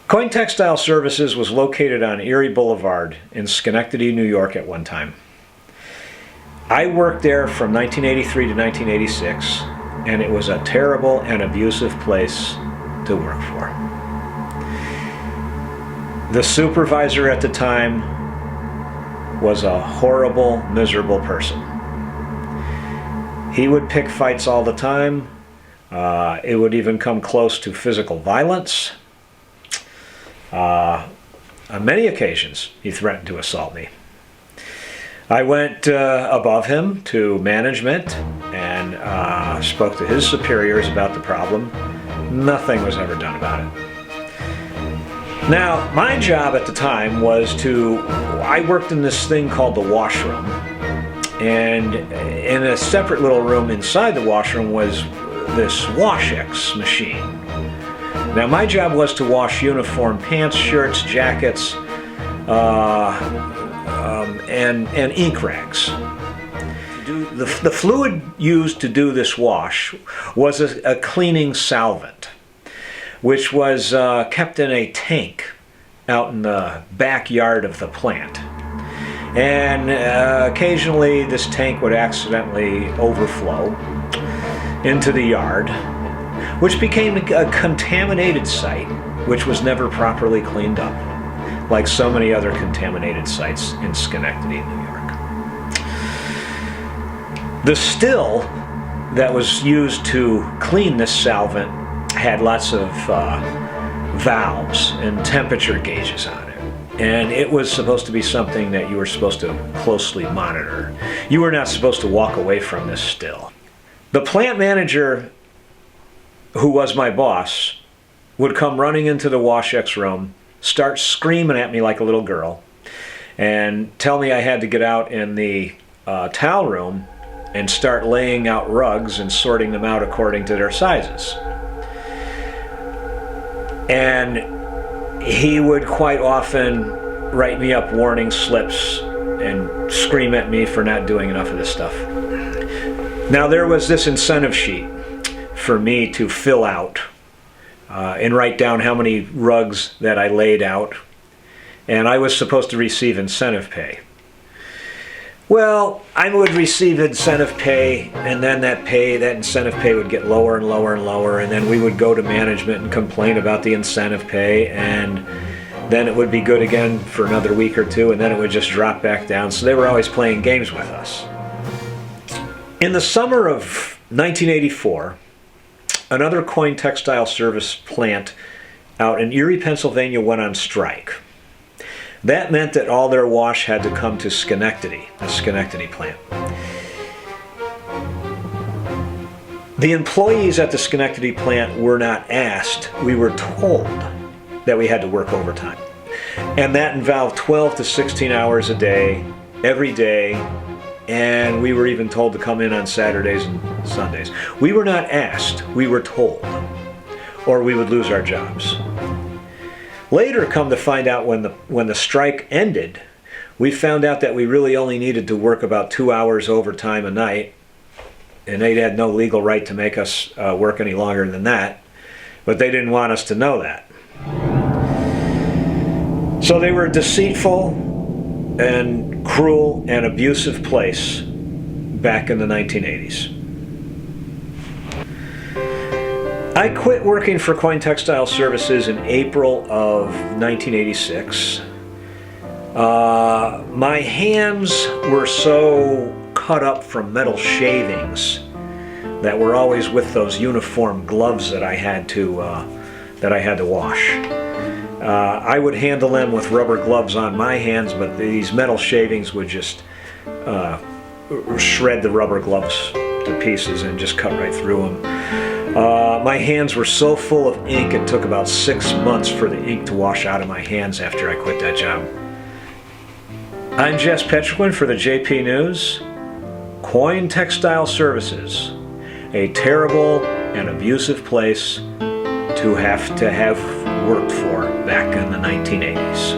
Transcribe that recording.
Coyne Textile Services was located on Erie Boulevard in Schenectady, New York at one time. I worked there from 1983 to 1986, and it was a terrible and abusive place to work for. The supervisor at the time was a horrible, miserable person. He would pick fights all the time. It would even come close to physical violence. On many occasions, he threatened to assault me. I went above him to management and spoke to his superiors about the problem. Nothing was ever done about it. Now, my job at the time was I worked in this thing called the washroom. And in a separate little room inside the washroom was this Wash-X machine. Now, my job was to wash uniform pants, shirts, jackets, and ink rags. The fluid used to do this wash was a cleaning solvent, which was kept in a tank out in the backyard of the plant. And occasionally this tank would accidentally overflow into the yard, which became a contaminated site, which was never properly cleaned up, like so many other contaminated sites in Schenectady, New York. The still that was used to clean this solvent had lots of valves and temperature gauges on it. And it was supposed to be something that you were supposed to closely monitor. You were not supposed to walk away from this still. The plant manager, who was my boss, would come running into the Wash-X room, start screaming at me like a little girl, and tell me I had to get out in the towel room and start laying out rugs and sorting them out according to their sizes. And he would quite often write me up warning slips and scream at me for not doing enough of this stuff. Now, there was this incentive sheet for me to fill out and write down how many rugs that I laid out, and I was supposed to receive incentive pay. Well, I would receive incentive pay, and then that incentive pay would get lower and lower and lower, and then we would go to management and complain about the incentive pay, and then it would be good again for another week or two, and then it would just drop back down. So they were always playing games with us. In the summer of 1984, another Coyne Textile Service plant out in Erie, Pennsylvania went on strike. That meant that all their wash had to come to Schenectady, the Schenectady plant. The employees at the Schenectady plant were not asked, we were told that we had to work overtime. And that involved 12 to 16 hours a day, every day, and we were even told to come in on Saturdays and Sundays. We were not asked, we were told, or we would lose our jobs. Later, come to find out when the strike ended, we found out that we really only needed to work about 2 hours overtime a night, and they had no legal right to make us work any longer than that, but they didn't want us to know that. So they were a deceitful and cruel and abusive place back in the 1980s. I quit working for Coyne Textile Services in April of 1986. My hands were so cut up from metal shavings that were always with those uniform gloves that I had to wash. I would handle them with rubber gloves on my hands, but these metal shavings would just shred the rubber gloves to pieces and just cut right through them. My hands were so full of ink, it took about 6 months for the ink to wash out of my hands after I quit that job. I'm Jess Petrequin for the JP News. Coyne Textile Services, a terrible and abusive place to have worked for back in the 1980s.